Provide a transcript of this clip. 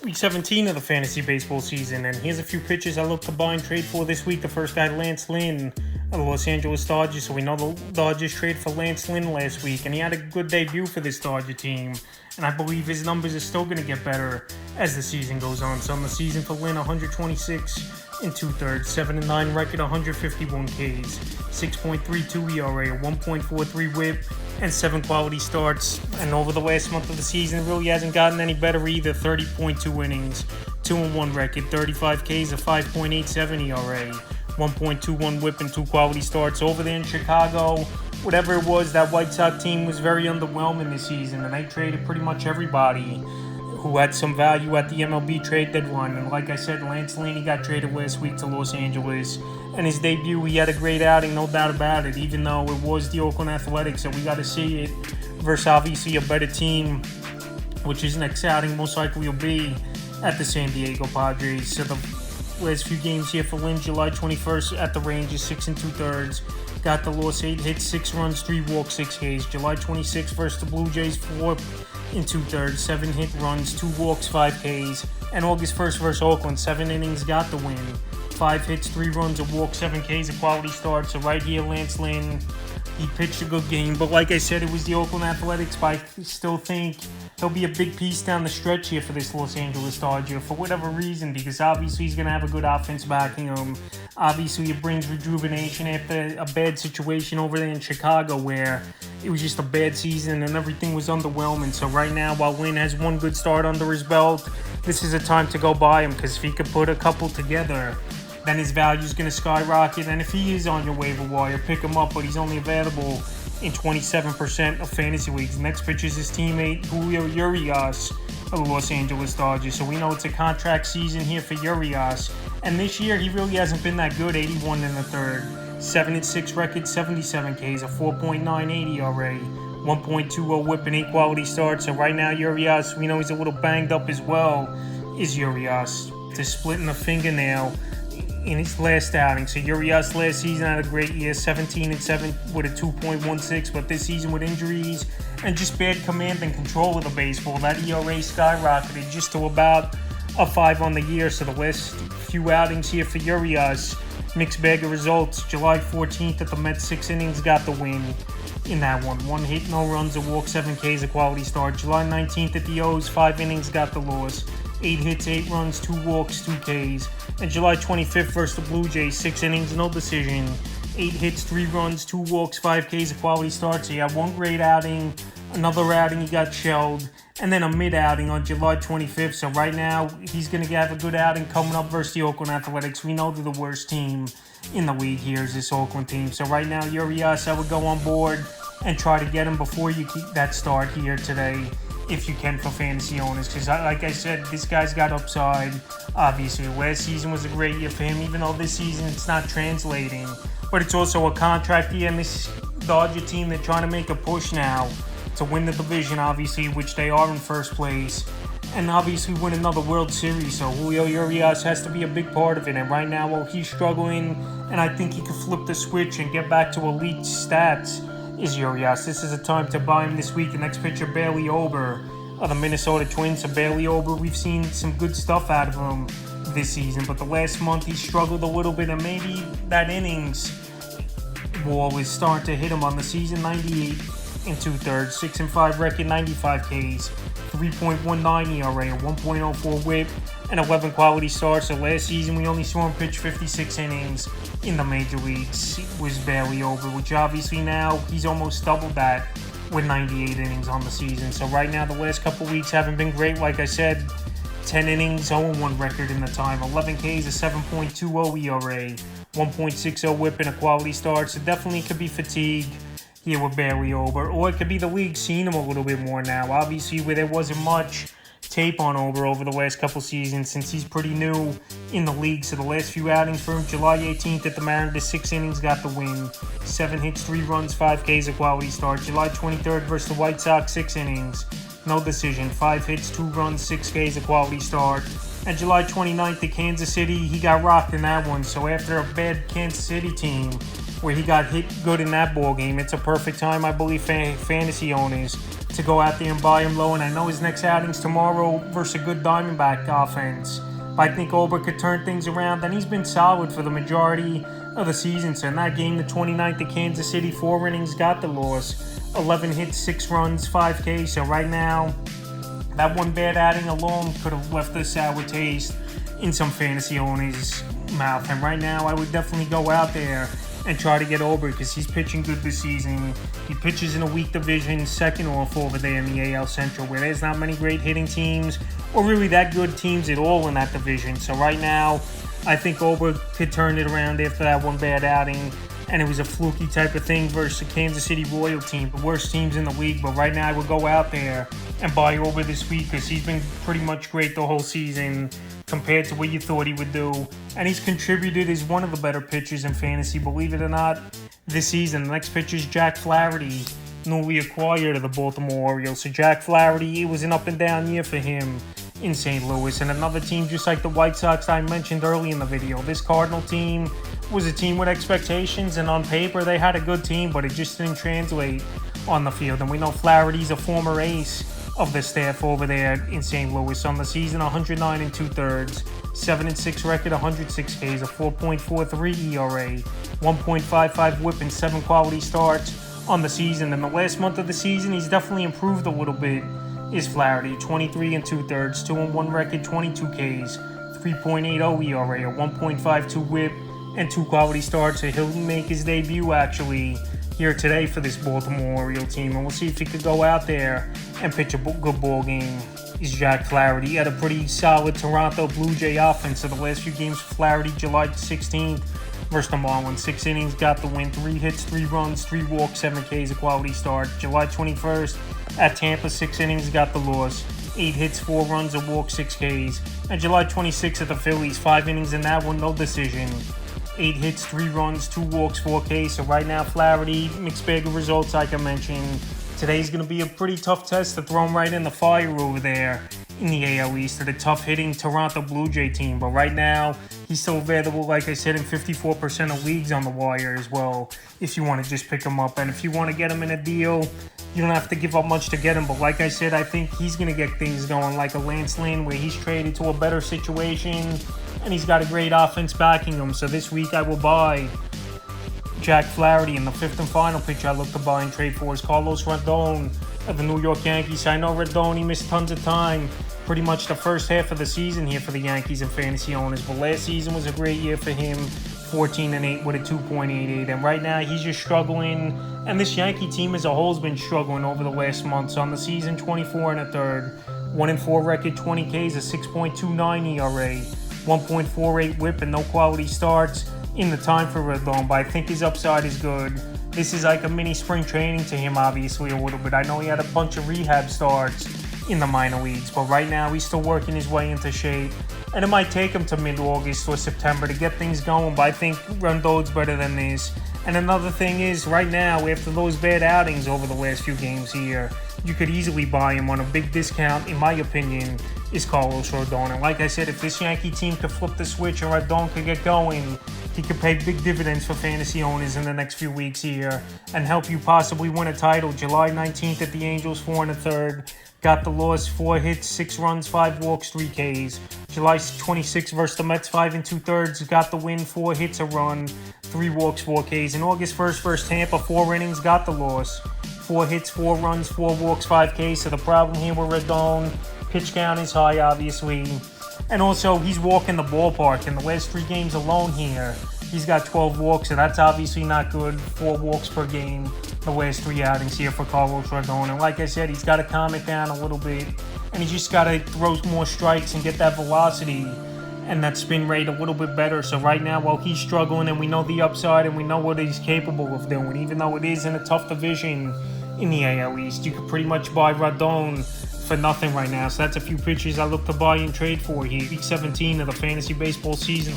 Week 17 of the fantasy baseball season, and here's a few pitchers I look to buy and trade for this week. The first guy, Lance Lynn of the Los Angeles Dodgers. So we know the Dodgers traded for Lance Lynn last week, and he had a good debut for this Dodger team. And I believe his numbers are still going to get better as the season goes on. So on the season for Lynn, 126 and 2/3, 7-9 record, 151 Ks, 6.32 ERA, a 1.43 WHIP, and 7 quality starts. And over the last month of the season, it really hasn't gotten any better either. 30.2 innings, 2-1 record, 35 Ks, a 5.87 ERA, 1.21 WHIP, and 2 quality starts. Over there in Chicago, whatever it was, that White Sox team was very underwhelming this season, and they traded pretty much everybody who had some value at the MLB trade deadline. And like I said, Lance Lynn, he got traded last week to Los Angeles. And his debut, he had a great outing, no doubt about it, even though it was the Oakland Athletics. So we got to see it versus obviously a better team, which his next outing most likely will be at the San Diego Padres. So the last few games here for Lynn, July 21st at the Rangers, 6 2/3. Got the loss, 8 hits, 6 runs, 3 walks, 6 Ks. July 26th versus the Blue Jays, 4 2/3, 7 hit runs, 2 walks, 5 Ks. And August 1st versus Oakland, 7 innings, got the win. 5 hits, 3 runs, a walk, 7 Ks, a quality start. So right here, Lance Lynn, he pitched a good game. But like I said, it was the Oakland Athletics, but I still think he'll be a big piece down the stretch here for this Los Angeles Dodger for whatever reason, because obviously he's going to have a good offense backing him. Obviously, it brings rejuvenation after a bad situation over there in Chicago where it was just a bad season and everything was underwhelming. So right now, while Lynn has one good start under his belt, this is a time to go buy him, because if he could put a couple together, then his value is going to skyrocket. And if he is on your waiver wire, pick him up, but he's only available in 27% of fantasy leagues. Next pitcher is his teammate Julio Urias of the Los Angeles Dodgers. So we know it's a contract season here for Urias. And this year, he really hasn't been that good. 81 in the third, 7-6 record, 77 Ks, a 4.98 ERA, 1.20 WHIP, and 8 quality starts. So right now, Urias, we know he's a little banged up as well, is Urias. To splitting a fingernail in his last outing. So Urias last season had a great year, 17-7 with a 2.16, but this season with injuries and just bad command and control of the baseball, that ERA skyrocketed just to about a 5 on the year. So the last few outings here for Urias, mixed bag of results. July 14th at the Mets, 6 innings, got the win in that one. 1 hit, no runs, a walk, 7 Ks, a quality start. July 19th at the O's, 5 innings, got the loss. 8 hits, 8 runs, 2 walks, 2 Ks. And July 25th versus the Blue Jays, 6 innings, no decision. 8 hits, 3 runs, 2 walks, 5 Ks, a quality start. So he had one great outing, another outing he got shelled, and then a mid-outing on July 25th. So right now, he's going to have a good outing coming up versus the Oakland Athletics. We know they're the worst team in the league here is this Oakland team. So right now, Urias, I would go on board and try to get him before you keep that start here today, if you can, for fantasy owners. Because like I said, this guy's got upside. Obviously, last season was a great year for him, even though this season it's not translating. But it's also a contract year, and this Dodger team, they're trying to make a push now to win the division, obviously, which they are in first place, and obviously win another World Series. So Julio Urias has to be a big part of it. And right now, while he's struggling, and I think he could flip the switch and get back to elite stats, is Urias. This is a time to buy him this week. The next pitcher, Bailey Ober of the Minnesota Twins. So Bailey Ober, we've seen some good stuff out of him this season, but the last month he struggled a little bit, and maybe that innings wall is starting to hit him on the season. 98 2/3, 6-5 record, 95 Ks, 3.19 ERA, 1.04 WHIP, and 11 quality starts. So last season we only saw him pitch 56 innings in the major leagues. It was Bailey Ober, which obviously now he's almost doubled that with 98 innings on the season. So right now the last couple weeks haven't been great. Like I said, 10 innings, 0-1 record in the time, 11 Ks, a 7.20 ERA, 1.60 WHIP, and a quality start. So definitely could be fatigue here with Bailey Ober, or it could be the league seeing him a little bit more now. Obviously, where there wasn't much tape on Ober over the last couple seasons, since he's pretty new in the league. So the last few outings for him, July 18th at the Mariners, 6 innings, got the win. 7 hits, 3 runs, 5 Ks, a quality start. July 23rd versus the White Sox, 6 innings, no decision, 5 hits, 2 runs, 6 Ks, a quality start. And July 29th at Kansas City, he got rocked in that one. So after a bad Kansas City team where he got hit good in that ball game, it's a perfect time, I believe, fantasy owners to go out there and buy him low. And I know his next outing's tomorrow versus a good Diamondback offense. But I think Ober could turn things around, and he's been solid for the majority of the season. So in that game, the 29th at Kansas City, 4 innings, got the loss. 11 hits, 6 runs, 5 Ks. So right now, that one bad outing alone could have left a sour taste in some fantasy owners' mouth. And right now, I would definitely go out there and try to get Ober because he's pitching good this season. He pitches in a weak division, second off over there in the AL Central, where there's not many great hitting teams or really that good teams at all in that division. So right now, I think Ober could turn it around after that one bad outing. And it was a fluky type of thing versus the Kansas City Royal team, the worst teams in the league. But right now, I would go out there and buy Ober this week because he's been pretty much great the whole season compared to what you thought he would do. And he's contributed as one of the better pitchers in fantasy, believe it or not, this season. The next pitcher is Jack Flaherty, newly acquired of the Baltimore Orioles. So Jack Flaherty, it was an up and down year for him in St. Louis. And another team just like the White Sox that I mentioned early in the video. This Cardinal team was a team with expectations, and on paper they had a good team, but it just didn't translate on the field. And we know Flaherty's a former ace of the staff over there in St. Louis. On the season, 109 2/3, 7-6 record, 106 Ks, a 4.43 ERA, 1.55 WHIP, and 7 quality starts on the season. In the last month of the season, he's definitely improved a little bit. Is Flaherty 23 2/3, 2-1 record, 22 Ks, 3.80 ERA, a 1.52 WHIP, and 2 quality starts. So he'll make his debut actually here today for this Baltimore Orioles team, and we'll see if he could go out there and pitch a good ball game. Is Jack Flaherty. He had a pretty solid Toronto Blue Jay offense. So the last few games for Flaherty, July 16th versus the Marlins, 6 innings, got the win, 3 hits, 3 runs, 3 walks, 7 Ks, a quality start. July 21st at Tampa, 6 innings, got the loss, 8 hits, 4 runs, a walk, 6 Ks. And July 26th at the Phillies, 5 innings in that one, no decision. 8 hits, 3 runs, 2 walks, 4 Ks. So right now, Flaherty, mixed bag of results like I mentioned. Today's going to be a pretty tough test to throw him right in the fire over there in the AL East to the tough-hitting Toronto Blue Jay team. But right now, he's still available, like I said, in 54% of leagues on the wire as well, if you want to just pick him up. And if you want to get him in a deal, you don't have to give up much to get him. But like I said, I think he's going to get things going like a Lance Lynn, where he's traded to a better situation and he's got a great offense backing him. So this week I will buy Jack Flaherty. In the 5th and final pitcher I look to buy and trade for is Carlos Rodon of the New York Yankees. I know Rodon, he missed tons of time pretty much the first half of the season here for the Yankees and fantasy owners, but last season was a great year for him, 14-8 with a 2.88, and right now he's just struggling, and this Yankee team as a whole has been struggling over the last month. So on the season, 24 1/3, 1-4 record, 20 Ks, a 6.29 ERA, 1.48 WHIP, and no quality starts in the time for Rodon, but I think his upside is good. This is like a mini spring training to him, obviously, a little bit. I know he had a bunch of rehab starts in the minor leagues, but right now he's still working his way into shape, and it might take him to mid-August or September to get things going, but I think Rodon's better than this. And another thing is, right now, after those bad outings over the last few games here, you could easily buy him on a big discount, in my opinion, is Carlos Rodon. And like I said, if this Yankee team could flip the switch and Rodon could get going, he could pay big dividends for fantasy owners in the next few weeks here and help you possibly win a title. July 19th at the Angels, 4 1/3. Got the loss, 4 hits, 6 runs, 5 walks, 3 Ks. July 26th versus the Mets, 5 2/3. Got the win, 4 hits, a run, 3 walks, 4 Ks. And August 1st versus Tampa, 4 innings, got the loss, 4 hits, 4 runs, 4 walks, 5 Ks. So the problem here with Rodon, pitch count is high, obviously. And also, he's walking the ballpark. In the last 3 games alone here, he's got 12 walks, so that's obviously not good. 4 walks per game the last 3 outings here for Carlos Rodon. And like I said, he's got to calm it down a little bit, and he's just got to throw more strikes and get that velocity and that spin rate a little bit better. So right now, while he's struggling, and we know the upside and we know what he's capable of doing, even though it is in a tough division in the AL East, you could pretty much buy Rodon for nothing right now. So that's a few pitchers I look to buy and trade for here. Week 17 of the fantasy baseball season.